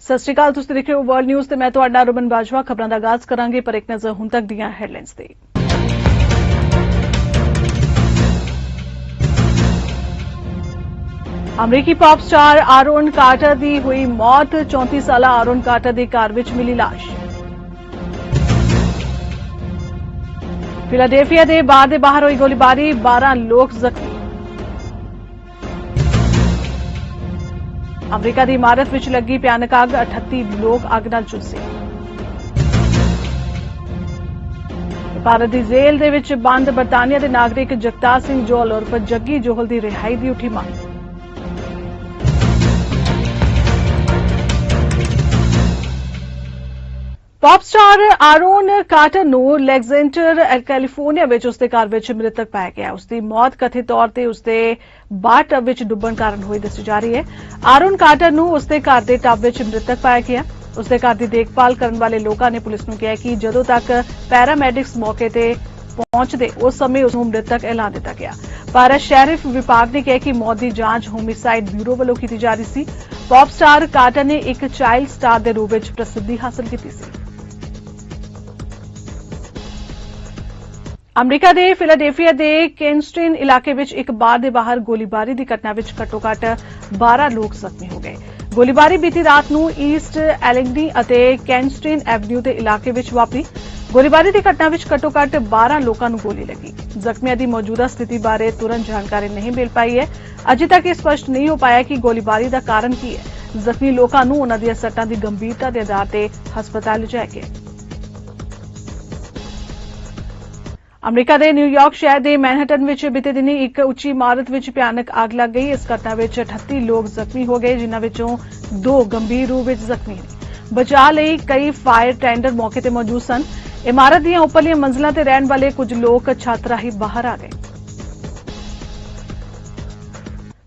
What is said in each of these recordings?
ਸਤਿ ਸ਼੍ਰੀ ਅਕਾਲ, ਤੁਸੀਂ ਦੇਖ ਰਹੇ ਹੋ ਵਰਲਡ ਨਿਊਜ਼ ਤੇ ਮੈਂ ਤੁਹਾਡਾ ਰੁਬਨ ਬਾਜਵਾ। ਖਬਰਾਂ ਦਾ ਆਗਾਜ਼ ਕਰਾਂਗੇ ਪਰ ਇੱਕ ਨਜ਼ਰ ਹੁਣ ਤੱਕ ਦੀਆਂ ਹੈਡਲਾਈਨਸ ਤੇ। ਅਮਰੀਕੀ ਪੌਪ ਸਟਾਰ ਆਰੋਨ ਕਾਰਟਰ ਦੀ ਹੋਈ ਮੌਤ। 34 ਸਾਲਾ ਆਰੋਨ ਕਾਰਟਰ ਦੀ ਘਰ ਵਿੱਚ ਮਿਲੀ ਲਾਸ਼। ਫਿਲਾਡੇਲਫੀਆ ਦੇ ਬਾਰ ਦੇ ਬਾਹਰ ਹੋਈ ਗੋਲੀਬਾਰੀ, 12 ਲੋਕ ਜ਼ਖਮੀ। ਅਮਰੀਕਾ ਦੀ ਇਮਾਰਤ ਵਿੱਚ ਲੱਗੀ ਭਿਆਨਕ ਅੱਗ, 38 ਲੋਕ ਅੱਗ ਨਾਲ ਝੁਲਸੇ। ਭਾਰਤ ਦੀ ਜੇਲ੍ਹ ਦੇ ਵਿੱਚ ਬੰਦ ਬਰਤਾਨੀਆ ਦੇ ਨਾਗਰਿਕ ਜਗਤਾਰ ਸਿੰਘ ਜੋਹਲ ਉਰਫ ਜੱਗੀ ਜੋਹਲ ਦੀ ਰਿਹਾਈ ਦੀ ਉੱਠੀ ਮੰਗ। ਪੌਪ ਸਟਾਰ ਆਰੋਨ ਕਾਰਟਰ ਨੂੰ ਲੈਗਜ਼ੈਂਡਰ ਕੈਲੀਫੋਰਨੀਆ ਵਿੱਚ ਉਸਦੇ ਘਰ ਵਿੱਚ ਮ੍ਰਿਤਕ ਪਾਇਆ ਗਿਆ। ਉਸਦੀ ਮੌਤ ਕਥਿਤ ਤੌਰ ਤੇ ਉਸਦੇ ਬਾਥਟਬ ਵਿੱਚ ਡੁੱਬਣ ਕਾਰਨ ਹੋਈ ਦੱਸੀ ਜਾ ਰਹੀ ਹੈ। ਆਰੋਨ ਕਾਰਟਰ ਨੂੰ ਉਸਦੇ ਘਰ ਦੇ ਟੱਬ ਵਿੱਚ ਮ੍ਰਿਤਕ ਪਾਇਆ ਗਿਆ। ਉਸਦੇ ਘਰ ਦੀ ਦੇਖਭਾਲ ਕਰਨ ਵਾਲੇ ਲੋਕਾਂ ਨੇ ਪੁਲਿਸ ਨੂੰ ਕਿਹਾ ਕਿ ਜਦੋਂ ਤੱਕ ਪੈਰਾਮੈਡਿਕਸ ਮੌਕੇ ਤੇ ਪਹੁੰਚਦੇ ਉਸ ਸਮੇਂ ਉਸ ਨੂੰ ਮ੍ਰਿਤਕ ਐਲਾਨ ਦਿੱਤਾ ਗਿਆ। ਪਰ ਸ਼ੈਰਿਫ ਵਿਭਾਗ ਨੇ ਕਿਹਾ ਕਿ ਮੌਤ ਦੀ ਜਾਂਚ ਹੋਮਿਸਾਈਡ ਬਿਊਰੋ ਵੱਲੋਂ ਕੀਤੀ ਜਾ ਰਹੀ ਸੀ। ਪੌਪ ਸਟਾਰ ਕਾਰਟਰ ਨੇ ਇੱਕ ਚਾਈਲਡ ਸਟਾਰ ਦੇ ਰੂਪ ਵਿੱਚ ਪ੍ਰਸਿੱਧੀ ਹਾਸਲ ਕੀਤੀ ਸੀ। ਅਮਰੀਕਾ ਦੇ ਫਿਲਾਡੇਲਫੀਆ ਦੇ ਕੈਨਸਟਨ ਇਲਾਕੇ ਵਿੱਚ ਇੱਕ ਬਾਰ ਦੇ ਬਾਹਰ ਗੋਲੀਬਾਰੀ ਦੀ ਘਟਨਾ ਵਿੱਚ ਘੱਟੋ-ਘੱਟ 12 ਲੋਕ ਜ਼ਖਮੀ ਹੋ ਗਏ। ਗੋਲੀਬਾਰੀ ਬੀਤੀ ਰਾਤ ਨੂੰ ਈਸਟ ਐਲਿੰਗਨੀ ਅਤੇ ਕੈਨਸਟਨ ਐਵਨਿਊ ਦੇ ਇਲਾਕੇ ਵਿੱਚ ਵਾਪਰੀ। ਗੋਲੀਬਾਰੀ ਦੀ ਘਟਨਾ ਵਿੱਚ ਘੱਟੋ-ਘੱਟ 12 ਲੋਕਾਂ ਨੂੰ ਗੋਲੀ ਲੱਗੀ। ਜ਼ਖਮੀਆਂ ਦੀ ਮੌਜੂਦਾ ਸਥਿਤੀ ਬਾਰੇ ਤੁਰੰਤ ਜਾਣਕਾਰੀ ਨਹੀਂ ਮਿਲ ਪਾਈ ਹੈ। ਅਜੇ ਤੱਕ ਇਹ ਸਪਸ਼ਟ ਨਹੀਂ ਹੋ ਪਾਇਆ ਕਿ ਗੋਲੀਬਾਰੀ ਦਾ ਕਾਰਨ ਕੀ ਹੈ। ਜ਼ਖਮੀ ਲੋਕਾਂ ਨੂੰ ਉਹਨਾਂ ਦੀਆਂ ਸੱਟਾਂ ਦੀ ਗੰਭੀਰਤਾ ਦੇ ਆਧਾਰ ਤੇ ਹਸਪਤਾਲ ਲਿਜਾਇਆ ਗਿਆ। ਅਮਰੀਕਾ ਦੇ ਨਿਊਯਾਰਕ ਸ਼ਹਿਰ ਦੇ ਮੈਨਹਟਨ ਵਿੱਚ ਬੀਤੇ ਦਿਨੀ ਇੱਕ ਉੱਚੀ ਇਮਾਰਤ ਵਿੱਚ ਭਿਆਨਕ ਅੱਗ ਲੱਗ ਗਈ। ਇਸ ਘਟਨਾ ਵਿੱਚ 38 ਲੋਕ ਜ਼ਖਮੀ ਹੋ ਗਏ, ਜਿਨ੍ਹਾਂ ਵਿੱਚੋਂ 2 ਗੰਭੀਰ ਰੂਪ ਵਿੱਚ ਜ਼ਖਮੀ ਨੇ। ਬਚਾਅ ਲਈ ਕਈ ਫਾਇਰ ਟੈਂਡਰ ਮੌਕੇ ਤੇ ਮੌਜੂਦ ਸਨ। ਇਮਾਰਤ ਦੀਆਂ ਉੱਪਰਲੀਆਂ ਮੰਜ਼ਲਾਂ ਤੇ ਰਹਿਣ ਵਾਲੇ ਕੁਝ ਲੋਕ ਛੱਤ ਰਾਹੀਂ ਬਾਹਰ ਆ ਗਏ।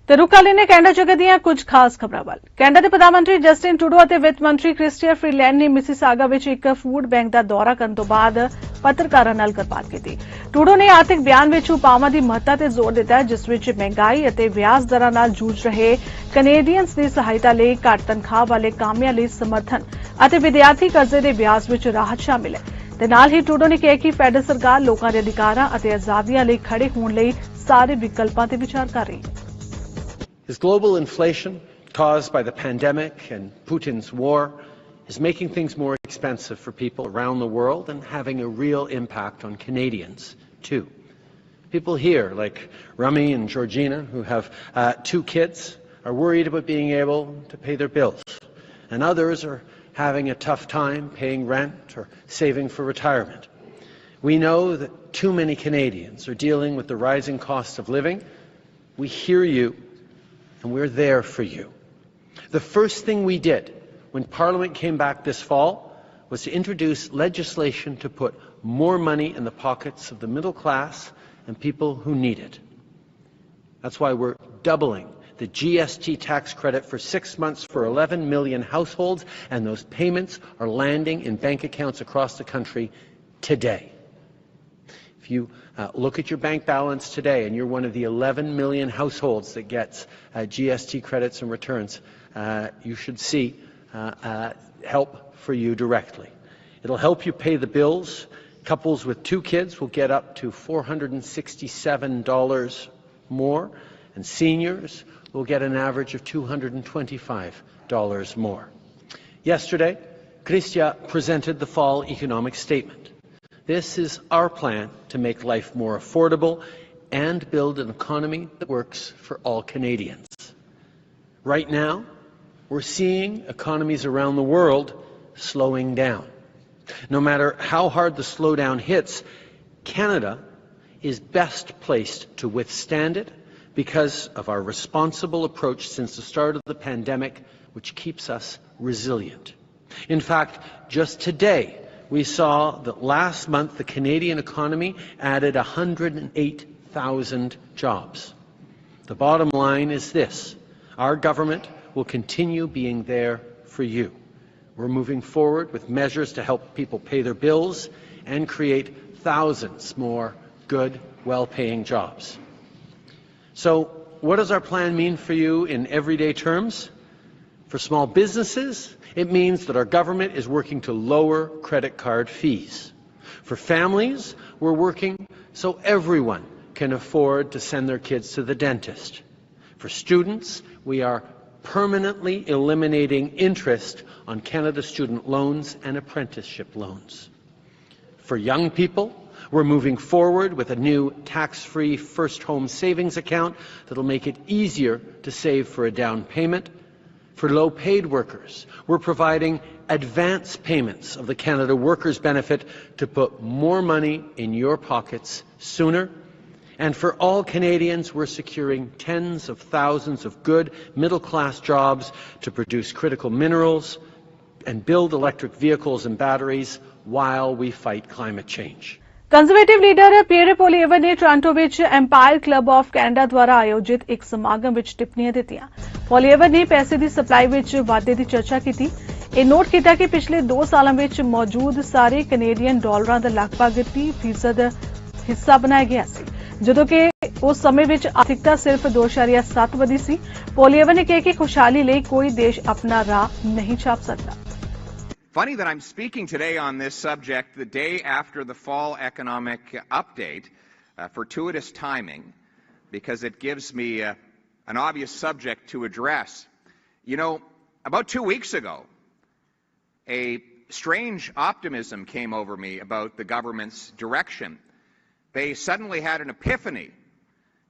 ਤੇ ਰੁਕ ਲੈਣੇ ਕੈਨੇਡਾ ਜਗਤ ਦੀਆਂ ਕੁਝ ਖਾਸ ਖਬਰਾਂ ਵੱਲ। ਕੈਨੇਡਾ ਦੇ ਪ੍ਰਧਾਨ ਮੰਤਰੀ ਜਸਟਿਨ ਟਰੂਡੋ ਅਤੇ ਵਿੱਤ ਮੰਤਰੀ ਕ੍ਰਿਸਟੀਆ ਫਰੀਲੈਂਡ ਨੇ ਮਿਸੀਸਾਗਾ ਵਿੱਚ ਇੱਕ ਫੂਡ ਬੈਂਕ ਦਾ ਦੌਰਾ ਕਰਨ ਤੋਂ ਬਾਅਦ ਪੱਤਰਕਾਰਾਂ ਨਾਲ ਗੱਲਬਾਤ ਕੀਤੀ। ਟਰੂਡੋ ਨੇ ਆਰਥਿਕ ਬਿਆਨ ਵਿੱਚ ਉਪਾਵਾਂ ਦੀ ਮਹੱਤਤਾ ਤੇ ਜ਼ੋਰ ਦਿੱਤਾ, ਜਿਸ ਵਿੱਚ ਮਹਿੰਗਾਈ ਅਤੇ ਵਿਆਜ ਦਰਾਂ ਨਾਲ ਜੂਝ ਰਹੇ ਕੈਨੇਡੀਅਨਸ ਦੀ ਸਹਾਇਤਾ ਲਈ, ਘੱਟ ਤਨਖਾਹ ਵਾਲੇ ਕਾਮਿਆਂ ਲਈ ਸਮਰਥਨ ਅਤੇ ਵਿਦਿਆਰਥੀ ਕਰਜ਼ੇ ਦੇ ਵਿਆਜ ਵਿੱਚ ਰਾਹਤ ਸ਼ਾਮਿਲ ਹੈ। ਤੇ ਨਾਲ ਹੀ ਟਰੂਡੋ ਨੇ ਕਿਹਾ ਕਿ ਫੈਡਰਲ ਸਰਕਾਰ ਲੋਕਾਂ ਦੇ ਅਧਿਕਾਰਾਂ ਅਤੇ ਆਜ਼ਾਦੀਆਂ ਲਈ ਖੜੇ ਹੋਣ ਲਈ ਸਾਰੇ ਵਿਕਲਪਾਂ ਤੇ ਵਿਚਾਰ ਕਰ ਰਹੀ ਹੈ। This global inflation caused by the pandemic and Putin's war is making things more expensive for people around the world and having a real impact on Canadians too. People here, like Rami and Georgina, who have 2 kids, are worried about being able to pay their bills, and others are having a tough time paying rent or saving for retirement. We know that too many Canadians are dealing with the rising cost of living. We hear you, and we're there for you. The first thing we did when Parliament came back this fall was to introduce legislation to put more money in the pockets of the middle class and people who need it. That's why we're doubling the GST tax credit for 6 months for 11 million households, and those payments are landing in bank accounts across the country today. If you look at your bank balance today and you're one of the 11 million households that gets GST credits and returns, you should see help for you directly. It'll help you pay the bills. Couples with 2 kids will get up to $467 more, and seniors will get an average of $225 more. Yesterday, Chrystia presented the fall economic statement. This is our plan to make life more affordable and build an economy that works for all Canadians. Right now, we're seeing economies around the world slowing down. No matter how hard the slowdown hits, Canada is best placed to withstand it because of our responsible approach since the start of the pandemic, which keeps us resilient. In fact, just today, we saw that last month the Canadian economy added 108,000 jobs. The bottom line is this: our government will continue being there for you. We're moving forward with measures to help people pay their bills and create thousands more good, well-paying jobs. So what does our plan mean for you in everyday terms? For small businesses, it means that our government is working to lower credit card fees. For families, we're working so everyone can afford to send their kids to the dentist. For students, we are permanently eliminating interest on Canada student loans and apprenticeship loans. For young people, we're moving forward with a new tax-free first home savings account that'll make it easier to save for a down payment. For low-paid workers, we're providing advance payments of the Canada Workers Benefit to put more money in your pockets sooner. And for all Canadians, we're securing tens of thousands of good middle-class jobs to produce critical minerals and build electric vehicles and batteries while we fight climate change. Conservative leader Pierre Poilievre ਨੇ Toronto ਵਿੱਚ empire club of Canada ਦੁਆਰਾ ਆਯੋਜਿਤ ਇੱਕ ਸਮਾਗਮ ਵਿੱਚ ਟਿੱਪਣੀਆਂ ਦਿੱਤੀਆਂ। ਪੋਲੀਏਵਰ ਨੇ ਪੈਸੇ ਦੀ ਸਪਲਾਈ ਵਿੱਚ ਵਾਧੇ ਦੀ ਚਰਚਾ ਕੀਤੀ। ਇਹ ਨੋਟ ਕੀਤਾ ਕਿ ਪਿਛਲੇ 2 ਸਾਲਾਂ ਵਿੱਚ ਮੌਜੂਦ ਸਾਰੇ ਕੈਨੇਡੀਅਨ ਡਾਲਰਾਂ ਦਾ ਲਗਭਗ 30% ਹਿੱਸਾ ਬਣਾਇਆ ਗਿਆ ਸੀ, ਜਦੋਂ ਕਿ ਉਸ ਸਮੇਂ ਵਿੱਚ ਆਰਥਿਕਤਾ ਸਿਰਫ 2.7 ਵਧੀ ਸੀ। ਪੋਲੀਏਵਰ ਨੇ ਕਿਹਾ ਕਿ ਖੁਸ਼ਹਾਲੀ ਲਈ ਕੋਈ ਦੇਸ਼ ਆਪਣਾ ਰਾਹ ਨਹੀਂ ਛਾਪ ਸਕਦਾ। Funny that I'm speaking today on this subject the day after the fall economic update. Fortuitous timing, because it gives me an obvious subject to address. You know, about 2 weeks ago, a strange optimism came over me about the government's direction. They suddenly had an epiphany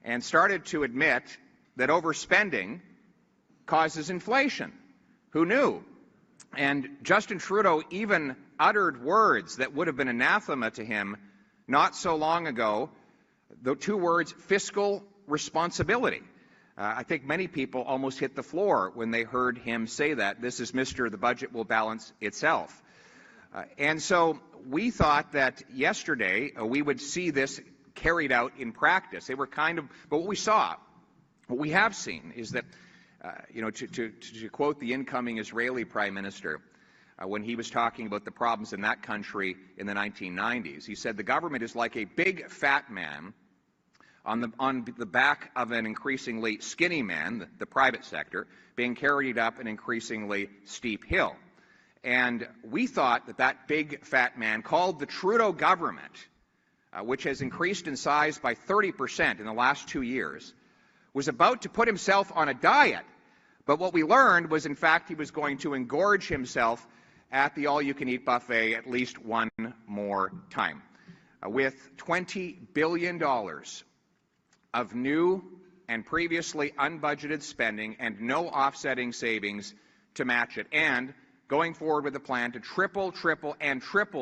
and started to admit that overspending causes inflation. Who knew? And Justin Trudeau even uttered words that would have been anathema to him not so long ago, the 2 words, fiscal responsibility. I think many people almost hit the floor when they heard him say that. This is Mr. The budget will balance itself. And so we thought that yesterday we would see this carried out in practice. They were but what we have seen is that to quote the incoming Israeli Prime Minister, when he was talking about the problems in that country in the 1990s, he said the government is like a big fat man on the back of an increasingly skinny man, the private sector, being carried up an increasingly steep hill. And we thought that big fat man, called the Trudeau government, which has increased in size by 30% in the last 2 years, was about to put himself on a diet. But what we learned was, in fact, he was going to engorge himself at the all-you-can-eat buffet at least one more time, with $20 billion of new and previously unbudgeted spending and no offsetting savings to match it, and going forward with a plan to triple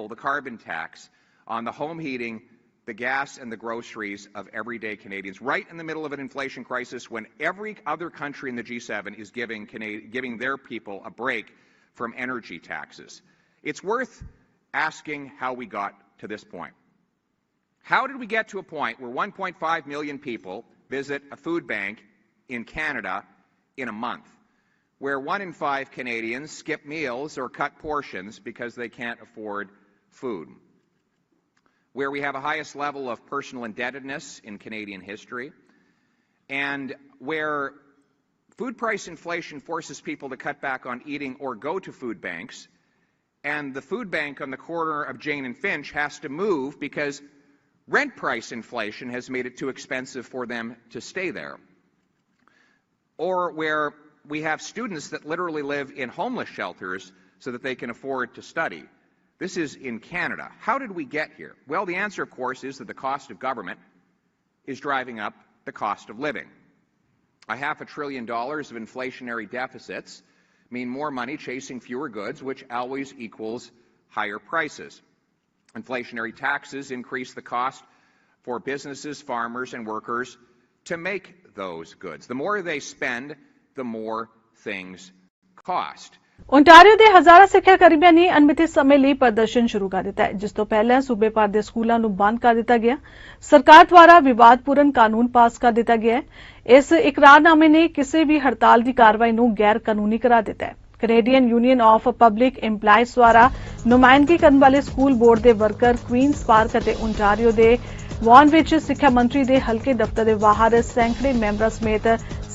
the carbon tax on the home heating, the gas and the groceries of everyday Canadians, right in the middle of an inflation crisis when every other country in the G7 is giving their people a break from energy taxes. It's worth asking how we got to this point. How did we get to a point where 1.5 million people visit a food bank in Canada in a month, where 1 in 5 Canadians skip meals or cut portions because they can't afford food, where we have the highest level of personal indebtedness in Canadian history, and where food price inflation forces people to cut back on eating or go to food banks, and the food bank on the corner of Jane and Finch has to move because rent price inflation has made it too expensive for them to stay there, or where we have students that literally live in homeless shelters so that they can afford to study. This is in Canada. How did we get here? Well, the answer, of course, is that the cost of government is driving up the cost of living. $500 billion of inflationary deficits mean more money chasing fewer goods, which always equals higher prices. Inflationary taxes increase the cost for businesses, farmers, and workers to make those goods. The more they spend, the more things cost. Ontario ਦੇ ਹਜ਼ਾਰਾਂ ਸਿੱਖਿਆ ਕਰਮੀਆਂ ਨੇ ਅਣਮਿੱਥੇ ਸਮੇਂ ਲਈ ਪ੍ਰਦਰਸ਼ਨ ਸ਼ੁਰੂ ਕਰ ਦਿੱਤਾ ਹੈ, ਜਿਸ ਤੋਂ ਪਹਿਲਾਂ ਸੂਬੇ ਭਰ ਦੇ ਸਕੂਲਾਂ ਨੂੰ ਬੰਦ ਕਰ ਦਿੱਤਾ ਗਿਆ। ਸਰਕਾਰ ਦੁਆਰਾ ਵਿਵਾਦਪੂਰਨ ਕਾਨੂੰਨ ਪਾਸ ਕਰ ਦਿੱਤਾ ਗਿਆ ਹੈ। ਇਸ ਇਕਰਾਰਨਾਮੇ ਨੇ ਕਿਸੇ ਵੀ ਹੜਤਾਲ ਦੀ ਕਾਰਵਾਈ ਨੂੰ ਗੈਰ ਕਾਨੂੰਨੀ ਕਰਾ ਦਿੱਤਾ ਹੈ। Canadian union of public employees ਦੁਆਰਾ ਨੁਮਾਇੰਦਗੀ ਕਰਨ ਵਾਲੇ ਸਕੂਲ ਬੋਰਡ ਦੇ ਵਰਕਰ ਕੁਈਨਸ ਪਾਰਕ ਅਤੇ ਓਨਟਾਰੀਓ ਦੇ ਵਾਨ ਵਿੱਚ ਸਿੱਖਿਆ ਮੰਤਰੀ ਦੇ ਹਲਕੇ ਦਫ਼ਤਰ ਦੇ ਬਾਹਰ ਸੈਂਕੜੇ ਮੈਂਬਰਾਂ ਸਮੇਤ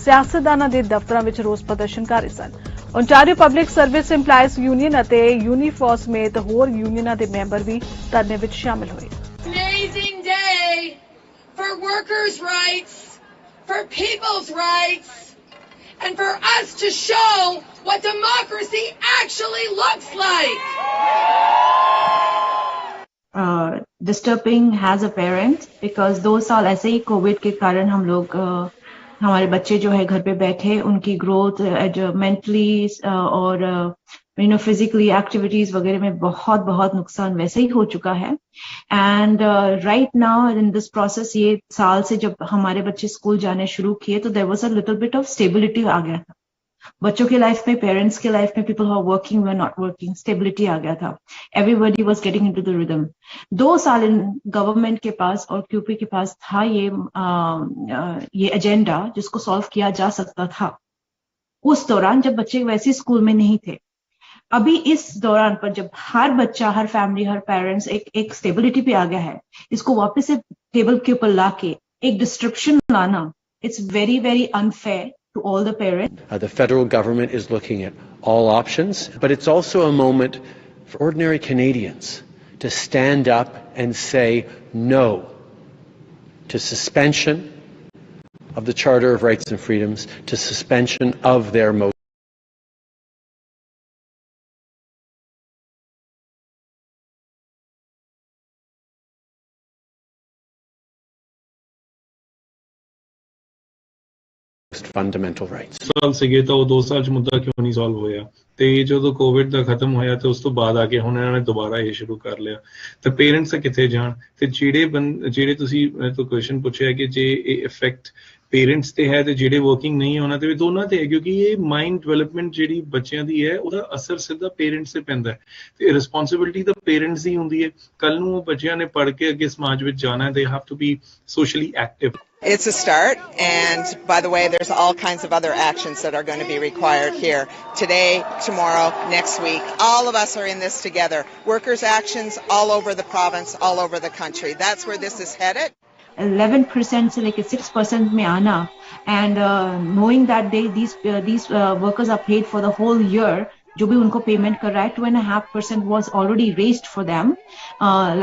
ਸਿਆਸਤਦਾਨਾਂ ਦੇ ਦਫ਼ਤਰਾਂ ਵਿੱਚ ਰੋਸ ਪ੍ਰਦਰਸ਼ਨ ਕਰ ਰਹੇ ਸਨ। Ontario public service employees union ਅਤੇ ਯੂਨੀਫੋਰਸ ਸਮੇਤ ਹੋਰ ਯੂਨੀਅਨਾਂ ਦੇ ਮੈਂਬਰ ਵੀ ਧਰਨੇ ਵਿੱਚ ਸ਼ਾਮਲ ਹੋਏ। Amazing day for workers' rights, for people's rights, and for us to show what democracy actually looks like. Disturbing as a parent because 2 साल ऐसे ही कोविड के कारण हम लोग हमारे बच्चे जो है घर पे बैठे, उनकी ग्रोथ जो मेंटली और फिजिकली एक्टिविटीज वगैरह में बहुत बहुत नुकसान वैसे ही हो चुका है। And right now in this process, ये साल से जब हमारे बच्चे स्कूल जाने शुरू किए तो there was a little bit of stability आ गया था बच्चों के लाइफ में, पेरेंट्स के लाइफ में, people who are working were not working, stability आ गया था, everybody was getting into the rhythm. 2 साल इन गवर्नमेंट के पास और क्यूपी के पास था ये एजेंडा जिसको सॉल्व किया जा सकता था उस दौरान जब बच्चे वैसे स्कूल में नहीं थे। अभी इस दौरान पर जब हर बच्चा, हर फैमिली, हर पेरेंट्स एक स्टेबिलिटी पे आ गया है, इसको वापस से टेबल के ऊपर लाके एक डिस्ट्रप्शन लाना, it's very very unfair to all the parents. The federal government is looking at all options, but it's also a moment for ordinary Canadians to stand up and say no to suspension of the Charter of Rights and Freedoms, to suspension of their motion. Fundamental rights. ਸਾਲ ਸੀਗੇ ਤਾਂ ਉਹ 2 ਸਾਲ ਚ ਮੁੱਦਾ ਕਿਉਂ ਨਹੀਂ solve ਹੋਇਆ, ਤੇ ਜਦੋਂ ਕੋਵਿਡ ਦਾ ਖਤਮ ਹੋਇਆ ਤੇ ਉਸ ਤੋਂ ਬਾਅਦ ਆ ਕੇ ਹੁਣ ਇਹਨਾਂ ਨੇ ਦੁਬਾਰਾ ਇਹ ਸ਼ੁਰੂ ਕਰ ਲਿਆ, ਤੇ ਪੇਰੈਂਟਸ ਕਿੱਥੇ ਜਾਣ? ਤੇ ਜਿਹੜੇ ਤੁਸੀਂ ਤੋਂ ਕੁਐਸਚਨ ਪੁੱਛਿਆ ਕਿ ਜੇ ਇਹ ਇਫੈਕਟ ਪੇਰੈਂਟਸ ਤੇ ਹੈ ਤੇ ਜਿਹੜੇ ਵਰਕਿੰਗ ਨਹੀਂ ਹੈ ਉਹਨਾਂ ਤੇ ਵੀ, ਦੋਨਾਂ ਤੇ ਹੈ, ਕਿਉਂਕਿ ਇਹ ਮਾਈਂਡ ਡਿਵੈਲਪਮੈਂਟ ਜਿਹੜੀ ਬੱਚਿਆਂ ਦੀ ਹੈ ਉਹਦਾ ਅਸਰ ਸਿੱਧਾ ਪੇਰੈਂਟਸ ਤੇ ਪੈਂਦਾ ਹੈ, ਤੇ ਰਿਸਪੌਂਸਿਬਿਲਿਟੀ ਤਾਂ ਪੇਰੈਂਟਸ ਦੀ ਹੁੰਦੀ ਹੈ। ਕੱਲ ਨੂੰ ਉਹ ਬੱਚਿਆਂ ਨੇ ਪੜ੍ਹ ਕੇ ਅੱਗੇ ਸਮਾਜ ਵਿੱਚ ਜਾਣਾ ਹੈ, they have to be socially active. It's a start, and by the way, there's all kinds of other actions that are going to be required here today, tomorrow, next week. All of us are in this together. Workers' actions all over the province, all over the country. That's where this is headed. 11% से लेकर 6% में आना, and knowing that these workers are paid for the whole year, जो भी उनको payment कर रहा है, 2.5% was already raised for them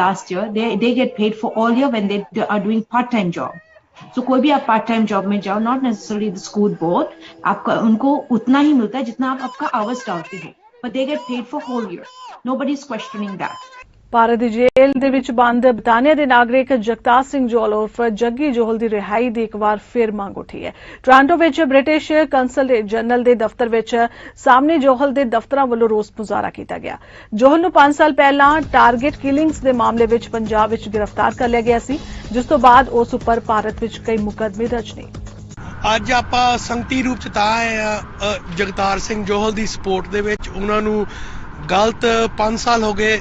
last year. They get paid for all year when they are doing part-time job. So कोई भी आप part time job में जाओ, not necessarily the school board, आपका उनको उतना ही मिलता है जितना आप आपका आवर्स डालते हो, but they get paid for whole year. Nobody is questioning that. Bharat ਦੀ ਜੇਲ੍ਹ ਦੇ ਵਿੱਚ ਬੰਦ ਬਰਤਾਨੀਆ ਦੇ ਨਾਗਰਿਕ ਜਗਤਾਰ ਸਿੰਘ ਜੋਹਲ ਉਰਫ ਜੱਗੀ ਜੋਹਲ ਦੀ ਰਿਹਾਈ ਦੀ ਇੱਕ ਵਾਰ ਫਿਰ ਮੰਗ ਉੱਠੀ ਹੈ। ਟੋਰਾਂਟੋ ਵਿੱਚ ਬ੍ਰਿਟਿਸ਼ ਕੰਸਲ ਜਨਰਲ ਦੇ ਦਫ਼ਤਰ ਵਿੱਚ ਸਾਹਮਣੇ ਜੋਹਲ ਦੇ ਦਫ਼ਤਰਾਂ ਵੱਲੋਂ ਰੋਸ ਮੁਜ਼ਾਹਰਾ ਕੀਤਾ ਗਿਆ। ਜੋਹਲ ਨੂੰ 5 ਸਾਲ ਪਹਿਲਾਂ ਟਾਰਗੇਟ ਕਿਲਿੰਗਸ ਦੇ ਮਾਮਲੇ ਵਿੱਚ ਪੰਜਾਬ ਵਿੱਚ ਗ੍ਰਿਫਤਾਰ ਕਰ ਲਿਆ ਗਿਆ ਸੀ, ਜਿਸ ਤੋਂ ਬਾਅਦ ਉਸ ਉੱਪਰ ਭਾਰਤ ਵਿੱਚ ਕਈ ਮੁਕੱਦਮੇ ਦਰਜ ਨੇ। ਅੱਜ ਆਪਾਂ ਸੰਗਤੀ ਰੂਪ ਚ ਤਾਂ ਆਏ ਆ ਜਗਤਾਰ ਸਿੰਘ ਜੋਹਲ ਦੀ ਸਪੋਰਟ ਦੇ ਵਿੱਚ। ਉਹਨਾਂ ਨੂੰ ਗਲਤ 5 ਸਾਲ ਹੋ ਗਏ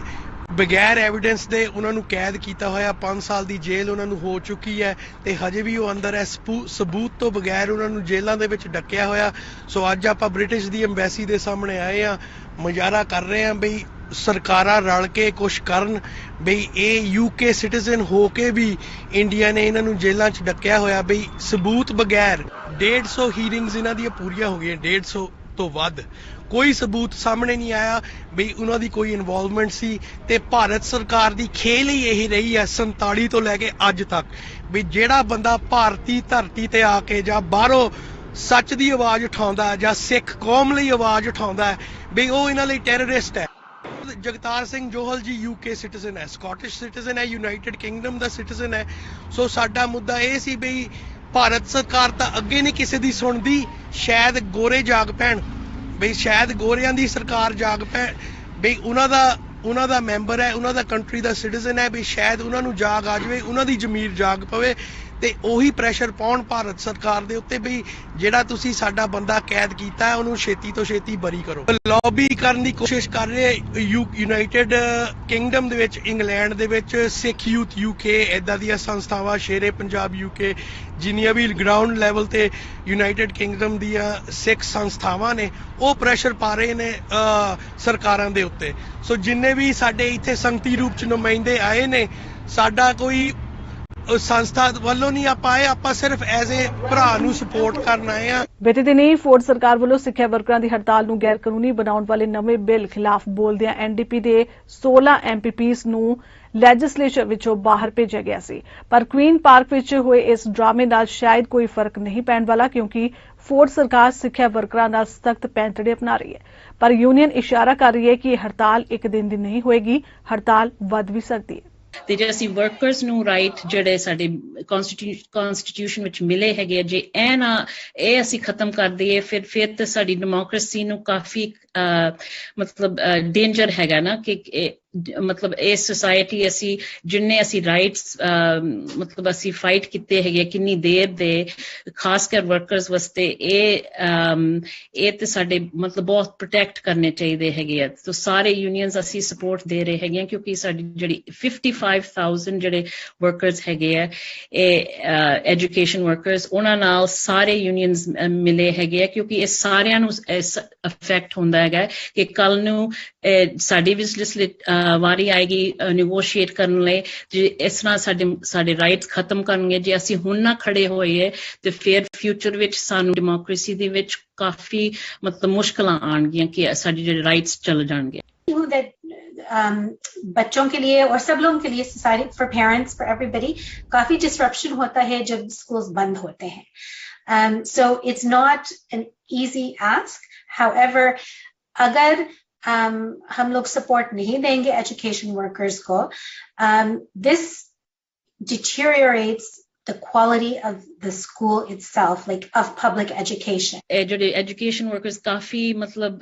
ਬਗੈਰ ਐਵੀਡੈਂਸ ਦੇ ਉਹਨਾਂ ਨੂੰ ਕੈਦ ਕੀਤਾ ਹੋਇਆ, 5 ਸਾਲ ਦੀ ਜੇਲ੍ਹ ਉਹਨਾਂ ਨੂੰ ਹੋ ਚੁੱਕੀ ਹੈ ਤੇ ਹਜੇ ਵੀ ਉਹ ਅੰਦਰ ਹੈ, ਸਬੂਤ ਤੋਂ ਬਗੈਰ ਉਹਨਾਂ ਨੂੰ ਜੇਲ੍ਹਾਂ ਦੇ ਵਿੱਚ ਡੱਕਿਆ ਹੋਇਆ। ਸੋ ਅੱਜ ਆਪਾਂ ਬ੍ਰਿਟਿਸ਼ ਦੀ ਐਮਬੈਸੀ ਦੇ ਸਾਹਮਣੇ ਆਏ ਆ, ਮੁਜ਼ਾਹਰਾ ਕਰ ਰਹੇ ਆ ਬਈ ਸਰਕਾਰਾਂ ਰਲ ਕੇ ਕੁਛ ਕਰਨ, ਬਈ ਇਹ ਯੂਕੇ ਸਿਟੀਜ਼ਨ ਹੋ ਕੇ ਵੀ ਇੰਡੀਆ ਨੇ ਇਹਨਾਂ ਨੂੰ ਜੇਲ੍ਹਾਂ 'ਚ ਡੱਕਿਆ ਹੋਇਆ, ਬਈ ਸਬੂਤ ਬਗੈਰ। 150 ਹੀਰਿੰਗਸ ਇਹਨਾਂ ਦੀਆਂ ਪੂਰੀਆਂ ਹੋ ਗਈਆਂ, 150 ਤੋਂ ਵੱਧ। ਕੋਈ ਸਬੂਤ ਸਾਹਮਣੇ ਨਹੀਂ ਆਇਆ ਬਈ ਉਹਨਾਂ ਦੀ ਕੋਈ ਇਨਵੋਲਵਮੈਂਟ ਸੀ। ਤੇ ਭਾਰਤ ਸਰਕਾਰ ਦੀ ਖੇਲ ਹੀ ਇਹੀ ਰਹੀ ਹੈ 47 ਤੋਂ ਲੈ ਕੇ ਅੱਜ ਤੱਕ, ਵੀ ਜਿਹੜਾ ਬੰਦਾ ਭਾਰਤੀ ਧਰਤੀ ਤੇ ਆ ਕੇ ਜਾਂ ਬਾਹਰੋਂ ਸੱਚ ਦੀ ਆਵਾਜ਼ ਉਠਾਉਂਦਾ ਜਾਂ ਸਿੱਖ ਕੌਮ ਲਈ ਆਵਾਜ਼ ਉਠਾਉਂਦਾ ਵੀ ਉਹ ਇਹਨਾਂ ਲਈ ਟੈਰਰਿਸਟ ਹੈ। ਜਗਤਾਰ ਸਿੰਘ ਜੋਹਲ ਜੀ ਯੂਕੇ ਸਿਟੀਜ਼ਨ ਹੈ, ਸਕਾਟਿਸ਼ ਸਿਟੀਜ਼ਨ ਹੈ, ਯੂਨਾਈਟਿਡ ਕਿੰਗਡਮ ਦਾ ਸਿਟੀਜ਼ਨ ਹੈ। ਸੋ ਸਾਡਾ ਮੁੱਦਾ ਇਹ ਸੀ ਬਈ ਭਾਰਤ ਸਰਕਾਰ ਤਾਂ ਅੱਗੇ ਨਹੀਂ ਕਿਸੇ ਦੀ ਸੁਣਦੀ, ਸ਼ਾਇਦ ਗੋਰੇ ਜਾਗ ਪੈਣ, ਬਈ ਸ਼ਾਇਦ ਗੋਰਿਆਂ ਦੀ ਸਰਕਾਰ ਜਾਗ ਪੈ, ਬਈ ਉਹਨਾਂ ਦਾ ਮੈਂਬਰ ਹੈ, ਉਹਨਾਂ ਦਾ ਕੰਟਰੀ ਦਾ ਸਿਟੀਜ਼ਨ ਹੈ, ਵੀ ਸ਼ਾਇਦ ਉਹਨਾਂ ਨੂੰ ਜਾਗ ਆ ਜਾਵੇ, ਉਹਨਾਂ ਦੀ ਜ਼ਮੀਰ ਜਾਗ ਪਵੇ ਤੇ ਉਹੀ ਪ੍ਰੈਸ਼ਰ ਪਾਉਣ ਭਾਰਤ ਸਰਕਾਰ ਦੇ ਉੱਤੇ ਵੀ ਜਿਹੜਾ ਤੁਸੀਂ ਸਾਡਾ ਬੰਦਾ ਕੈਦ ਕੀਤਾ ਉਹਨੂੰ ਛੇਤੀ ਤੋਂ ਛੇਤੀ ਬਰੀ ਕਰੋ। ਲੌਬੀ ਕਰਨ ਦੀ ਕੋਸ਼ਿਸ਼ ਕਰ ਰਹੇ ਯੂਨਾਈਟਿਡ ਕਿੰਗਡਮ ਦੇ ਵਿੱਚ, ਇੰਗਲੈਂਡ ਦੇ ਵਿੱਚ, ਸਿੱਖ ਯੂਥ ਯੂਕੇ, ਇੱਦਾਂ ਦੀਆਂ ਸੰਸਥਾਵਾਂ, ਸ਼ੇਰੇ ਪੰਜਾਬ ਯੂਕੇ, ਜਿੰਨੀਆਂ ਵੀ ਗਰਾਊਂਡ ਲੈਵਲ ਤੇ ਯੂਨਾਈਟਿਡ ਕਿੰਗਡਮ ਦੀਆਂ ਸਿੱਖ ਸੰਸਥਾਵਾਂ ਨੇ, ਉਹ ਪ੍ਰੈਸ਼ਰ ਪਾ ਰਹੇ ਨੇ ਸਰਕਾਰਾਂ ਦੇ ਉੱਤੇ। ਸੋ ਜਿੰਨੇ ਵੀ ਸਾਡੇ ਇੱਥੇ ਸੰਗਤੀ ਰੂਪ ਚ ਨੁਮਾਇੰਦੇ ਆਏ ਨੇ, ਸਾਡਾ ਕੋਈ ਸੰਸਥਾ ਵੱਲੋਂ ਨਹੀਂ ਆਪਾਂ ਆਏ, ਆਪਾਂ ਸਿਰਫ ਐਜ਼ ਏ ਭਰਾ ਨੂੰ ਸਪੋਰਟ ਕਰਨ ਆਏ ਆ। ਬੀਤੇ ਦਿਨੀ ਫੋਰਡ ਸਰਕਾਰ ਵੱਲੋਂ ਸਿੱਖਿਆ ਵਰਕਰਾਂ ਦੀ ਹੜਤਾਲ ਨੂੰ ਗੈਰ ਕਾਨੂੰਨੀ ਬਣਾਉਣ ਵਾਲੇ ਨਵੇਂ ਬਿੱਲ ਖਿਲਾਫ ਬੋਲਦਿਆਂ ਐਨਡੀਪੀ ਦੇ 16 ਐਮਪੀਪੀਸ ਨੂੰ ਲੈਜਿਸਲੇਚਰ ਵਿੱਚੋਂ ਬਾਹਰ ਭੇਜਿਆ ਗਿਆ ਸੀ। ਪਰ ਕੁਈਨ ਪਾਰਕ ਵਿੱਚ ਹੋਏ ਇਸ ਡਰਾਮੇ ਨਾਲ ਸ਼ਾਇਦ ਕੋਈ ਫਰਕ ਨਹੀਂ ਪੈਣ ਵਾਲਾ, ਕਿਉਂਕਿ ਫੋਰਡ ਸਰਕਾਰ ਸਿੱਖਿਆ ਵਰਕਰਾਂ ਨਾਲ ਸਖਤ ਪੈਂਤੜੇ ਅਪਣਾ ਰਹੀ ਹੈ। ਪਰ ਯੂਨੀਅਨ ਇਸ਼ਾਰਾ ਕਰ ਰਹੀ ਹੈ ਕਿ ਇਹ ਹੜਤਾਲ ਇੱਕ ਦਿਨ ਦੀ ਨਹੀਂ ਹੋਏਗੀ, ਹੜਤਾਲ ਵੱਧ ਵੀ ਸਕਦੀ ਹੈ। ਤੇ ਜੇ ਅਸੀਂ ਵਰਕਰਸ ਨੂੰ ਰਾਈਟ ਜਿਹੜੇ ਸਾਡੇ ਕਨਸਟੀਟਿਊਸ਼ਨ ਵਿੱਚ ਮਿਲੇ ਹੈਗੇ, ਜੇ ਇਹ ਅਸੀਂ ਖਤਮ ਕਰ ਦਈਏ, ਫਿਰ ਤੇ ਸਾਡੀ ਡੈਮੋਕ੍ਰੇਸੀ ਨੂੰ ਕਾਫੀ ਮਤਲਬ ਡੇਂਜਰ ਹੈਗਾ ਨਾ, ਕਿ ਮਤਲਬ ਇਹ ਸੋਸਾਇਟੀ ਅਸੀਂ ਜਿੰਨੇ ਅਸੀਂ ਰਾਈਟਸ ਮਤਲਬ ਅਸੀਂ ਫਾਈਟ ਕੀਤੇ ਹੈਗੇ ਕਿੰਨੀ ਦੇਰ ਦੇ, ਖਾਸ ਕਰ ਵਰਕਰਸ ਵਾਸਤੇ ਇਹ ਤੇ ਸਾਡੇ ਮਤਲਬ ਬਹੁਤ ਪ੍ਰੋਟੈਕਟ ਕਰਨੇ ਚਾਹੀਦੇ ਹੈਗੇ ਆ। ਤਾਂ ਸਾਰੇ ਯੂਨੀਅਨਸ ਅਸੀਂ ਸਪੋਰਟ ਦੇ ਰਹੇ ਹੈਗੇ ਆ, ਕਿਉਂਕਿ ਸਾਡੀ ਜਿਹੜੀ 55,000 ਜਿਹੜੇ ਵਰਕਰਸ ਹੈਗੇ ਆ, ਇਹ ਐਜੂਕੇਸ਼ਨ ਵਰਕਰਸ, ਉਹਨਾਂ ਨਾਲ ਸਾਰੇ ਯੂਨੀਅਨਸ ਮਿਲੇ ਹੈਗੇ ਆ, ਕਿਉਂਕਿ ਇਹ ਸਾਰਿਆਂ ਨੂੰ ਅਫੈਕਟ ਹੁੰਦਾ ਹੈਗਾ ਕਿ ਕੱਲ ਨੂੰ ਸਾਡੀ ਵੀ ਵਾਰੀ ਆਏਗੀ ਨੈਗੋਸ਼ੀਏਟ ਕਰਨ ਲਈ, ਜੇ ਇਸ ਤਰ੍ਹਾਂ ਸਾਡੇ ਰਾਈਟਸ ਖਤਮ ਕਰਨਗੇ। ਜੇ ਅਸੀਂ ਹੁਣ ਨਾ ਖੜੇ ਹੋਈਏ ਤੇ ਫਿਰ ਫਿਊਚਰ ਵਿੱਚ ਸਾਨੂੰ ਡੈਮੋਕ੍ਰੇਸੀ ਦੇ ਵਿੱਚ ਕਾਫੀ ਮਤਲਬ ਮੁਸ਼ਕਲਾਂ ਆਉਣਗੀਆਂ कि साड़ी जो राइट्स चल जाएंगे। बच्चों के लिए और सब लोगों के लिए, society, for parents, for everybody, काफी डिस्ट्रप्शन होता है जब स्कूल्स बंद होते हैं। So it's not an easy ask. However, अगर हम लोग सपोर्ट नहीं देंगे एजुकेशन वर्कर्स को, this deteriorates the quality of the school itself, like of public education. ਜਿਹੜੇ ਐਜੂਕੇਸ਼ਨ ਵਰਕਰਸ ਕਾਫੀ ਮਤਲਬ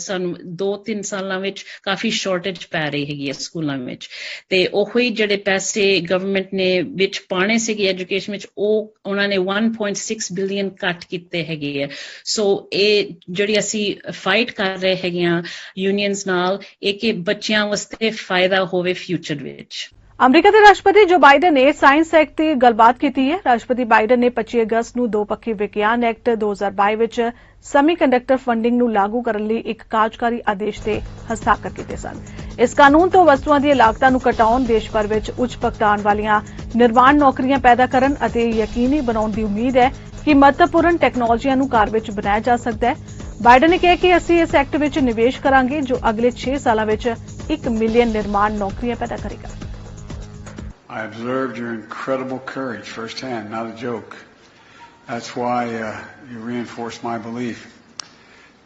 ਸਾਨੂੰ 2-3 ਸਾਲਾਂ ਵਿੱਚ ਕਾਫੀ ਸ਼ਾਰਟੇਜ ਪੈ ਰਹੀ ਹੈਗੀ ਹੈ ਸਕੂਲਾਂ ਵਿੱਚ, ਤੇ ਉਹੀ ਜਿਹੜੇ ਪੈਸੇ ਗਵਰਨਮੈਂਟ ਨੇ ਵਿੱਚ ਪਾਣੇ ਸੀਗੇ ਐਜੂਕੇਸ਼ਨ ਵਿੱਚ, ਉਹ ਉਹਨਾਂ ਨੇ 1.6 ਬਿਲੀਅਨ ਕੱਟ ਕੀਤੇ ਹੈਗੇ ਆ। ਸੋ ਇਹ ਜਿਹੜੀ ਅਸੀਂ ਫਾਈਟ ਕਰ ਰਹੇ ਹੈਗੇ ਆ ਯੂਨੀਅਨਸ ਨਾਲ, ਇਹ ਕਿ ਬੱਚਿਆਂ ਵਾਸਤੇ ਫਾਇਦਾ ਹੋਵੇ ਫਿਊਚਰ ਵਿੱਚ। ਅਮਰੀਕਾ ਦੇ ਰਾਸ਼ਟਰਪਤੀ ਜੋ ਬਾਈਡਨ ਨੇ ਸਾਇੰਸ ਐਕਟ ਦੀ ਗੱਲਬਾਤ ਕੀਤੀ ਹੈ। ਰਾਸ਼ਟਰਪਤੀ ਬਾਈਡਨ ਨੇ 25 ਅਗਸਤ ਨੂੰ ਦੋ ਪੱਖੀ ਵਿਗਿਆਨ ਐਕਟ 2022 ਵਿੱਚ ਸੈਮੀਕੰਡਕਟਰ ਫੰਡਿੰਗ ਨੂੰ ਲਾਗੂ ਕਰਨ ਲਈ ਇੱਕ ਕਾਰਜਕਾਰੀ ਆਦੇਸ਼ ਤੇ ਹਸਤਾਖਰ ਕੀਤੇ ਸਨ। ਇਸ ਕਾਨੂੰਨ ਤੋਂ ਵਸਤੂਆਂ ਦੀਆਂ ਲਾਗਤਾਂ ਨੂੰ ਘਟਾਉਣ, ਦੇਸ਼ ਭਰ ਵਿੱਚ ਉੱਚ ਭੁਗਤਾਨ ਵਾਲੀਆਂ ਨਿਰਮਾਣ ਨੌਕਰੀਆਂ ਪੈਦਾ ਕਰਨ ਅਤੇ ਯਕੀਨੀ ਬਣਾਉਣ ਦੀ ਉਮੀਦ ਹੈ ਕਿ ਮਹੱਤਵਪੂਰਨ ਟੈਕਨੋਲੋਜੀਆਂ ਨੂੰ ਘਰ ਵਿੱਚ ਬਣਾਇਆ ਜਾ ਸਕਦਾ ਹੈ। ਬਾਈਡਨ ਨੇ ਕਿਹਾ ਕਿ ਅਸੀਂ ਇਸ ਐਕਟ ਵਿੱਚ ਨਿਵੇਸ਼ ਕਰਾਂਗੇ ਜੋ ਅਗਲੇ 6 ਸਾਲਾਂ ਵਿੱਚ 1 ਮਿਲੀਅਨ ਨਿਰਮਾਣ ਨੌਕਰੀਆਂ ਪੈਦਾ ਕਰੇਗਾ। I observed your incredible courage firsthand, not a joke. That's why you reinforce my belief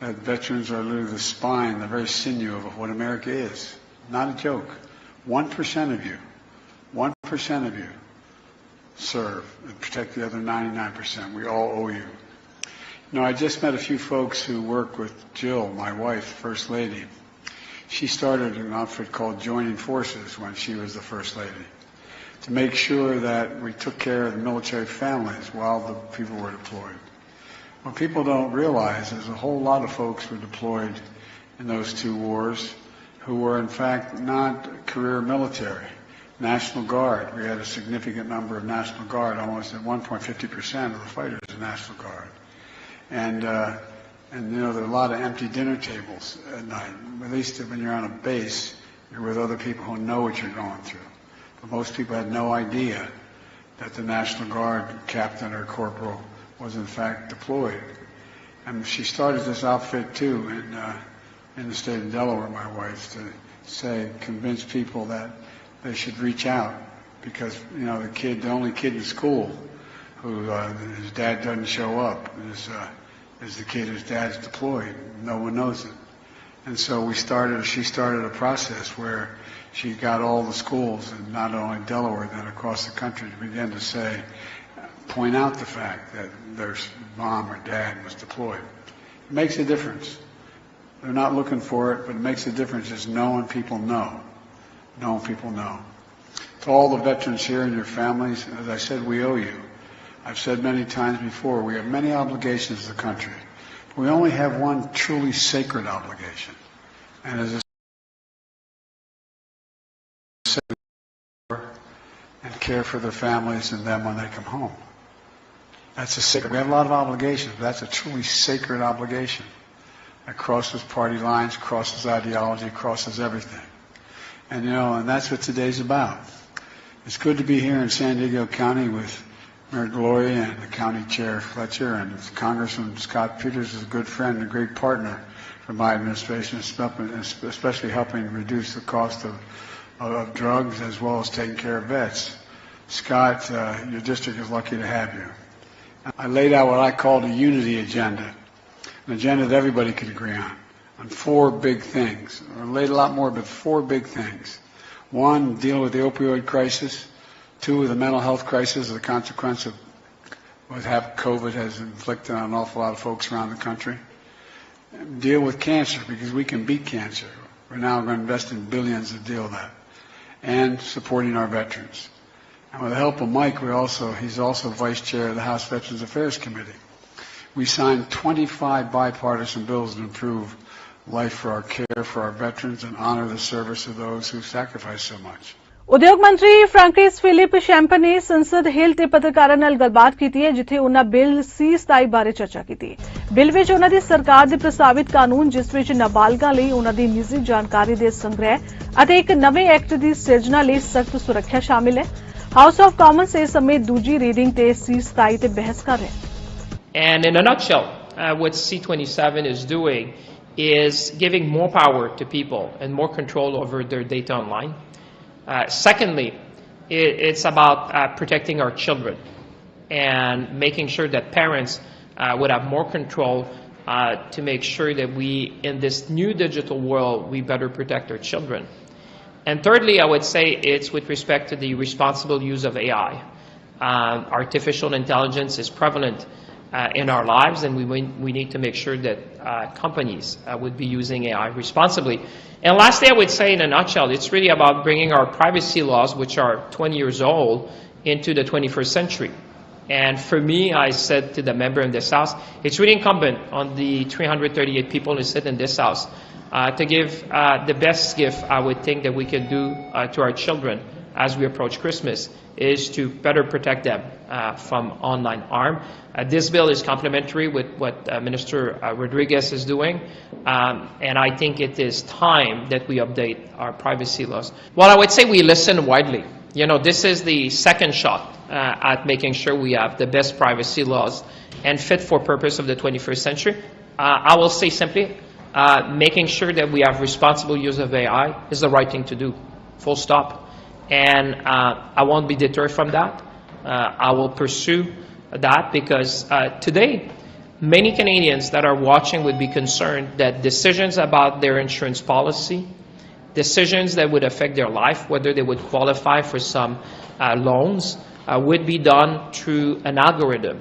that veterans are literally the spine, the very sinew of what America is. Not a joke. 1% of you, 1% of you serve and protect the other 99%. We all owe you. You know, I just met a few folks who work with Jill, my wife, First Lady. She started an outfit called Joining Forces when she was the First Lady, to make sure that we took care of the military families while the people were deployed. What people don't realize is a whole lot of folks were deployed in those two wars who were in fact not career military. National Guard, we had a significant number of National Guard, almost at 1.50% of the fighters are National Guard. And you know, there are a lot of empty dinner tables at night. At least when you're on a base, you're with other people who know what you're going through. But most people had no idea that the National Guard captain or corporal was in fact deployed. And she started this outfit too in the state of Delaware, my wife, to convince people that they should reach out, because you know the only kid in school who his dad doesn't show up is the kid whose dad's deployed. No one knows it. And so she started a process where she got all the schools, and not only Delaware, then across the country, to begin to point out the fact that their mom or dad was deployed. It makes a difference. They're not looking for it, but it makes a difference just knowing people know. Knowing people know. To all the veterans here and your families, as I said, we owe you. I've said many times before, we have many obligations to the country. But we only have one truly sacred obligation. And as and care for their families and them when they come home. That's a sacred. We have a lot of obligations, but that's a truly sacred obligation. That crosses party lines, crosses ideology, crosses everything. And you know, and that's what today's about. It's good to be here in San Diego County with Mayor Gloria and the County Chair Fletcher, and Congressman Scott Peters is a good friend and a great partner for my administration, especially helping reduce the cost of drugs as well as taking care of vets. Scott, your district is lucky to have you. I laid out what I called a unity agenda, an agenda that everybody could agree on 4 big things. I laid a lot more, but 4 big things. 1, deal with the opioid crisis. 2, the mental health crisis as a consequence of what COVID has inflicted on an awful lot of folks around the country. Deal with cancer, because we can beat cancer. We're now going to invest in billions to deal with that. And supporting our veterans. And with the help of Mike, he's also vice chair of the House Veterans Affairs Committee. We signed 25 bipartisan bills to improve life for our care for our veterans and honor the service of those who sacrificed so much. ਉਦਯੋਗ ਮੰਤਰੀ ਫ੍ਰੈਂਕਿਸ Philip ਸ਼ੈਂਪਰ ਨੇ ਸੰਸਦ ਹਿਲ ਤੇ ਪੱਤਰਕਾਰਾਂ ਨਾਲ ਗੱਲਬਾਤ ਕੀਤੀ ਹੈ, ਜਿੱਥੇ ਉਹਨਾਂ ਬਿੱਲ C-27 ਬਾਰੇ ਚਰਚਾ ਕੀਤੀ। ਬਿੱਲ ਵਿੱਚ ਉਹਨਾਂ ਦੀ ਸਰਕਾਰ ਦੇ ਪ੍ਰਸਤਾਵਿਤ ਕਾਨੂੰਨ, ਜਿਸ ਵਿੱਚ ਨਾਬਾਲਗਾਂ ਲਈ ਉਹਨਾਂ ਦੀ ਨਿੱਜੀ ਜਾਣਕਾਰੀ ਦੇ ਸੰਗ੍ਰਹਿ ਅਤੇ ਇੱਕ ਨਵੇਂ ਐਕਟ ਦੀ ਸਿਰਜਣਾ ਲਈ ਸਖਤ ਸੁਰੱਖਿਆ ਸ਼ਾਮਿਲ ਹੈ। ਹਾਊਸ ਆਫ ਕਾਮਨਸ ਇਸ ਸਮੇਂ ਦੂਜੀ ਰੀਡਿੰਗ ਤੇ C-27 ਤੇ ਬਹਿਸ ਕਰ ਰਿਹਾ ਹੈ। And in a nutshell, what C-27 is doing is giving more power to people and more control over their data online. Secondly, it's about protecting our children and making sure that parents would have more control to make sure that we, in this new digital world, we better protect our children. And thirdly, I would say it's with respect to the responsible use of AI. Artificial intelligence is prevalent in our lives, and we need to make sure that companies would be using AI responsibly. And lastly, I would say in a nutshell, it's really about bringing our privacy laws, which are 20 years old, into the 21st century. And for me, I said to the member in this House, it's really incumbent on the 338 people who sit in this House to give the best gift I would think that we could do to our children as we approach Christmas, is to better protect them from online harm. This bill is complementary with what Minister Rodriguez is doing, and I think it is time that we update our privacy laws. Well, I would say we listen widely. You know, this is the second shot at making sure we have the best privacy laws and fit for purpose of the 21st century. I will say simply, making sure that we have responsible use of AI is the right thing to do, full stop. And I won't be deterred from that. I will pursue that because today, many Canadians that are watching would be concerned that decisions about their insurance policy, decisions that would affect their life, whether they would qualify for some loans, would be done through an algorithm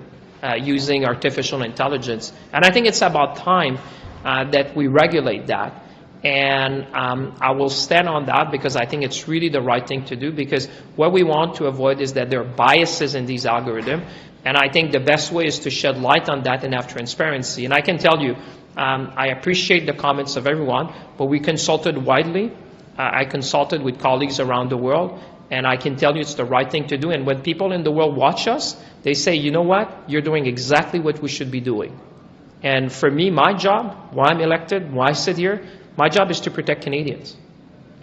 using artificial intelligence. And I think it's about time that we regulate that. And I will stand on that because I think it's really the right thing to do, because what we want to avoid is that there are biases in these algorithms, and I think the best way is to shed light on that and have transparency. And I can tell you, I appreciate the comments of everyone, but we consulted widely. I consulted with colleagues around the world, and I can tell you it's the right thing to do. And when people in the world watch us, they say, you know what, you're doing exactly what we should be doing. And for me, my job, why I'm elected, why I sit here, my job is to protect Canadians,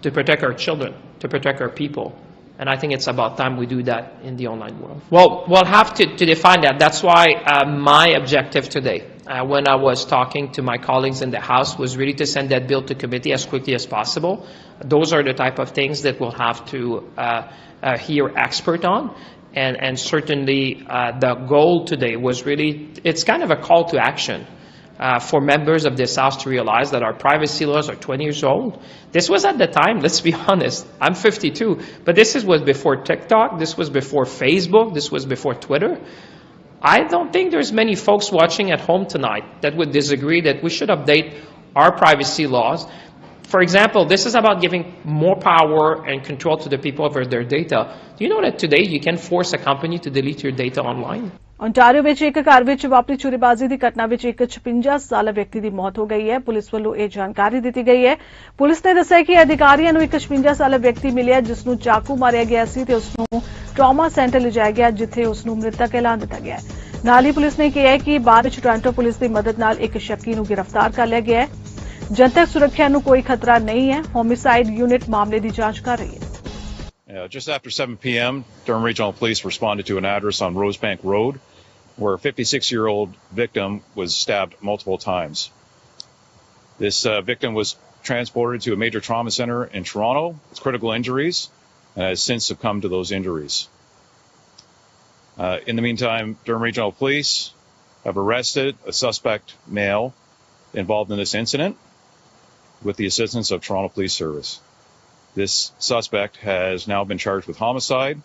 to protect our children, to protect our people. And I think it's about time we do that in the online world. Well, we'll have to define that. That's why my objective today, when I was talking to my colleagues in the House, was really to send that bill to committee as quickly as possible. Those are the type of things that we'll have to hear expert on. And certainly the goal today was really, it's kind of a call to action. For members of this House to realize that our privacy laws are 20 years old. This was at the time, let's be honest, I'm 52, but this was before TikTok, this was before Facebook, this was before Twitter. I don't think there's many folks watching at home tonight that would disagree that we should update our privacy laws. For example, this is about giving more power and control to the people over their data. Do you know that today you can force a company to delete your data online? Ontario ਵਿੱਚ ਇੱਕ ਘਰ ਵਿੱਚ ਵਾਪਰੀ ਚੋਰੀਬਾਜ਼ੀ ਦੀ ਘਟਨਾ ਵਿੱਚ ਇੱਕ 56 ਸਾਲਾ ਵਿਅਕਤੀ ਦੀ ਮੌਤ ਹੋ ਗਈ ਹੈ। ਪੁਲਿਸ ਵੱਲੋਂ ਇਹ ਜਾਣਕਾਰੀ ਦਿੱਤੀ ਗਈ ਹੈ। ਪੁਲਿਸ ਨੇ ਦੱਸਿਆ ਕਿ ਅਧਿਕਾਰੀਆਂ ਨੂੰ ਇੱਕ 56 ਸਾਲਾ ਵਿਅਕਤੀ ਮਿਲਿਆ ਜਿਸ ਨੂੰ ਚਾਕੂ ਮਾਰਿਆ ਗਿਆ ਸੀ ਤੇ ਉਸ ਨੂੰ ਟਰਾਮਾ ਸੈਂਟਰ ਲਿਜਾਇਆ ਗਿਆ ਜਿੱਥੇ ਉਸ ਨੂੰ ਮ੍ਰਿਤਕ ਐਲਾਨ ਦਿੱਤਾ ਗਿਆ ਹੈ। ਨਾਲ ਹੀ ਪੁਲਿਸ ਨੇ ਕਿਹਾ ਹੈ ਕਿ ਬਾਅਦ ਵਿੱਚ ਟੋਰਾਂਟੋ ਪੁਲਿਸ ਦੀ ਮਦਦ ਨਾਲ ਇੱਕ ਸ਼ੱਕੀ ਨੂੰ ਗ੍ਰਿਫਤਾਰ ਕਰ ਲਿਆ ਗਿਆ ਹੈ। ਜਨਤਕ ਸੁਰੱਖਿਆ ਨੂੰ ਕੋਈ ਖਤਰਾ ਨਹੀਂ ਹੈ। ਹੋਮਿਸਾਈਡ ਯੂਨਿਟ ਮਾਮਲੇ ਦੀ ਜਾਂਚ ਕਰ ਰਹੀ ਹੈ। Just after 7 p.m., Durham Regional Police responded to an address on Rosebank Road where a 56-year-old victim was stabbed multiple times. This victim was transported to a major trauma center in Toronto with critical injuries and has since succumbed to those injuries. In the meantime, Durham Regional Police have arrested a suspect male involved in this incident with the assistance of Toronto Police Service. This suspect has now been charged with homicide.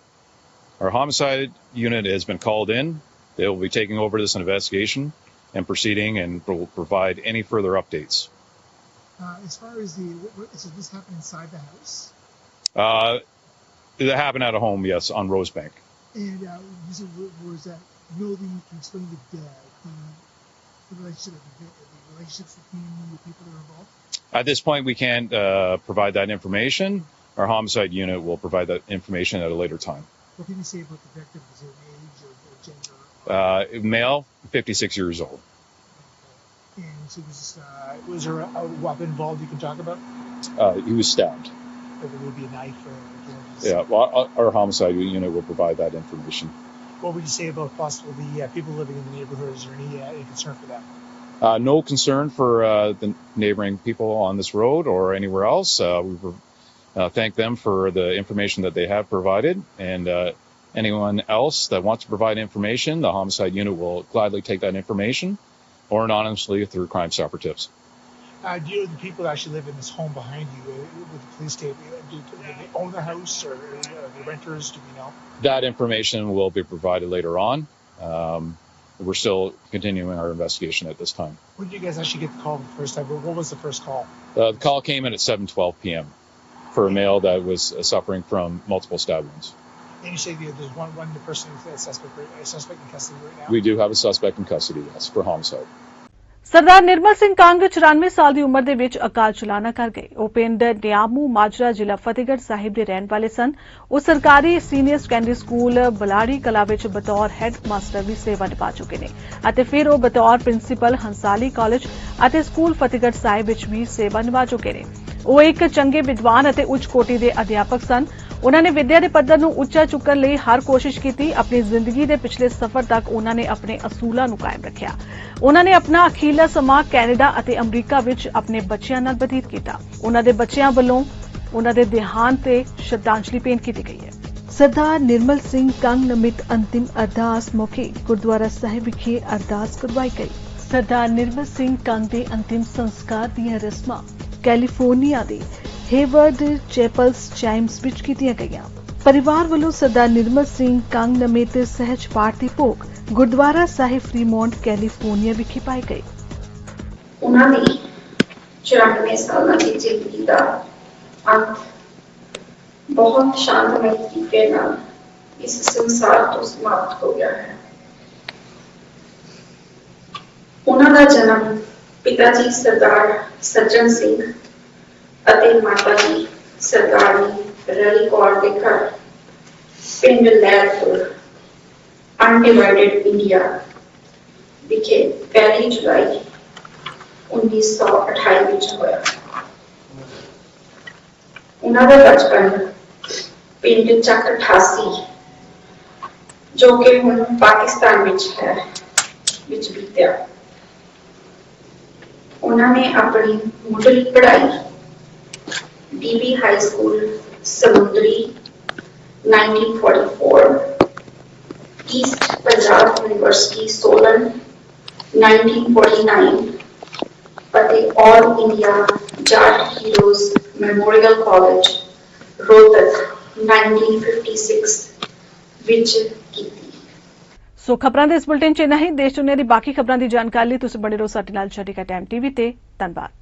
Our homicide unit has been called in. They will be taking over this investigation and proceeding and will provide any further updates. As far as so this happened inside the house? It happened at a home, yes, on Rosebank. And was that, you can explain the relationships between the people that are involved? At this point, we can't provide that information. Our homicide unit will provide that information at a later time. What can you say about the victim? Is it an age or gender? Male, 56 years old. And so was there a weapon involved you can talk about? He was stabbed. Or there would be a knife or yeah, well, our homicide unit will provide that information. What would you say about possibly the people living in the neighborhood? Is there any concern for them? No concern for the neighboring people on this road or anywhere else. We thank them for the information that they have provided, and anyone else that wants to provide information, the homicide unit will gladly take that information or anonymously through Crime Stopper tips. Do you know the people that actually live in this home behind you with the police tape? Do they own the house or are they renters? Do we know? That information will be provided later on. We're still continuing our investigation at this time. When did you guys actually get the call the first time? What was the first call? The call came in at 7:12 p.m. for a male that was suffering from multiple stab wounds. And you say there's one person, a suspect in custody right now? We do have a suspect in custody, yes, for homicide. ਸਰਦਾਰ ਨਿਰਮਲ ਸਿੰਘ ਕੰਗ 94 ਸਾਲ ਦੀ ਉਮਰ ਦੇ ਵਿੱਚ ਅਕਾਲ ਚਲਾਣਾ ਕਰ ਗਏ। ਉਹ ਪਿੰਡ ਨਿਆਮੂ ਮਾਜਰਾ ਜ਼ਿਲ੍ਹਾ ਫਤਿਹਗੜ੍ਹ ਸਾਹਿਬ ਦੇ ਰਹਿਣ ਵਾਲੇ ਸਨ। ਉਹ ਸਰਕਾਰੀ ਸੀਨੀਅਰ ਸੈਕੰਡਰੀ ਸਕੂਲ ਬਲਾੜੀ ਕਲਾ ਵਿੱਚ ਬਤੌਰ ਹੈੱਡ ਮਾਸਟਰ ਵੀ ਸੇਵਾ ਨਿਭਾ ਚੁੱਕੇ ਨੇ ਅਤੇ ਫਿਰ ਉਹ ਬਤੌਰ ਪ੍ਰਿੰਸੀਪਲ ਹੰਸਾਲੀ ਕਾਲਜ ਅਤੇ ਸਕੂਲ ਫਤਿਹਗੜ੍ਹ ਸਾਹਿਬ ਵਿੱਚ ਵੀ ਸੇਵਾ ਨਿਭਾ ਚੁੱਕੇ ਨੇ। ਉਹ ਇੱਕ ਚੰਗੇ ਵਿਦਵਾਨ ਅਤੇ ਉੱਚ ਕੋਟੀ ਦੇ ਅਧਿਆਪਕ ਸਨ। ਉਹਨਾਂ ਨੇ ਵਿੱਦਿਆ ਦੇ ਪੱਧਰ ਨੂੰ ਉੱਚਾ ਚੁੱਕਣ ਲਈ ਹਰ ਕੋਸ਼ਿਸ਼ ਕੀਤੀ। ਆਪਣੀ ਜ਼ਿੰਦਗੀ ਦੇ ਪਿਛਲੇ ਸਫ਼ਰ ਤੱਕ ਉਹਨਾਂ ਨੇ ਆਪਣੇ ਅਸੂਲਾਂ ਨੂੰ ਕਾਇਮ ਰੱਖਿਆ। ਉਹਨਾਂ ਨੇ ਆਪਣਾ ਅਖੀਰਲਾ ਸਮਾਂ ਕੈਨੇਡਾ ਅਤੇ ਅਮਰੀਕਾ ਵਿੱਚ ਆਪਣੇ ਬੱਚਿਆਂ ਨਾਲ ਬਤੀਤ ਕੀਤਾ। ਉਹਨਾਂ ਦੇ ਬੱਚਿਆਂ ਵੱਲੋਂ ਉਹਨਾਂ ਦੇ ਦੇਹਾਂਤ ਤੇ ਸ਼ਰਧਾਂਜਲੀ ਭੇਂਟ ਕੀਤੀ ਗਈ ਹੈ। ਸਰਦਾਰ ਨਿਰਮਲ ਸਿੰਘ ਕੰਗ ਨਮਿਤ ਅੰਤਿਮ ਅਰਦਾਸ ਮੌਕੇ ਗੁਰਦੁਆਰਾ ਸਾਹਿਬ ਵਿਖੇ ਅਰਦਾਸ ਕਰਵਾਈ ਗਈ। ਸਰਦਾਰ ਨਿਰਮਲ ਸਿੰਘ ਕੰਗ ਦੇ ਅੰਤਿਮ ਸੰਸਕਾਰ ਦੀਆਂ ਰਸਮਾਂ ਕੈਲੀਫੋਰਨੀਆ ਦੇ ਹੇਵਰਡ ਚੈਪਲਸ ਚਾਈਮਸ ਵਿੱਚ ਕੀਤੀਆਂ ਗਈਆਂ। ਪਰਿਵਾਰ ਵੱਲੋਂ ਸਰਦਾਰ ਨਿਰਮਲ ਸਿੰਘ ਕੰਗ ਨਮਿਤ ਸਹਿਜ ਪਾਠ ਦੇ ਭੋਗ ਗੁਰਦੁਆਰਾ ਸਾਹਿਬ ਫਰੀਮੌਂਟ ਕੈਲੀਫੋਰਨੀਆ ਵਿਖੇ ਪਾਏ ਗਏ। ਉਹਨਾਂ ਦੀ 94 ਸਾਲਾਂ ਦੀ ਜ਼ਿੰਦਗੀ ਦਾ ਅੰਤ ਬਹੁਤ ਸ਼ਾਂਤਮਈ ਤਰੀਕੇ ਨਾਲ ਇਸ ਸੰਸਾਰ ਤੋਂ ਸਮਾਪਤ ਹੋ ਗਿਆ ਹੈ। ਉਹਨਾਂ ਦਾ ਜਨਮ ਪਿਤਾ ਜੀ ਸਰਦਾਰ ਸੱਜਣ ਸਿੰਘ ਅਤੇ ਮਾਤਾ ਜੀ ਸਰਦਾਰਨੀ ਰਲੀ ਕੌਰ ਦੇ ਘਰ ਪਿੰਡ ਲਹਿਰਪੁਰ ਅਨਡਿਵਾਈਡਡ ਇੰਡੀਆ ਵਿਖੇ 1 ਜੁਲਾਈ 1928 ਵਿੱਚ ਹੋਇਆ। ਉਹਨਾਂ ਦਾ ਬਚਪਨ ਪਿੰਡ ਚੱਕ 88 ਜੋ ਕਿ ਹੁਣ ਪਾਕਿਸਤਾਨ ਵਿੱਚ ਹੈ ਵਿੱਚ ਬੀਤਿਆ। ਉਹਨਾਂ ਨੇ ਆਪਣੀ ਮੁੱਢਲੀ ਪੜ੍ਹਾਈ DB ਹਾਈ ਸਕੂਲ ਸਮੁੰਦਰੀ 1944, ਈਸਟ ਪੰਜਾਬ ਯੂਨੀਵਰਸਿਟੀ ਸੋਲਨ 1949 ਅਤੇ all India Jat heroes memorial college Rohtak 1956 ਵਿੱਚ ਕੀਤੀ। ਸੋ ਖਬਰਾਂ ਦੇ ਇਸ ਬੁਲਟਨ 'ਚ ਇੰਨਾ ਹੀ। ਦੇਸ਼ ਦੁਨੀਆ ਦੀ ਬਾਕੀ ਖਬਰਾਂ ਦੀ ਜਾਣਕਾਰੀ ਲਈ ਤੁਸੀਂ ਬਣੇ ਰਹੋ ਸਾਡੇ ਨਾਲ। ਚੰਡੀਗੜ੍ਹ ਟਾਈਮ TV ਤੇ। ਧੰਨਵਾਦ।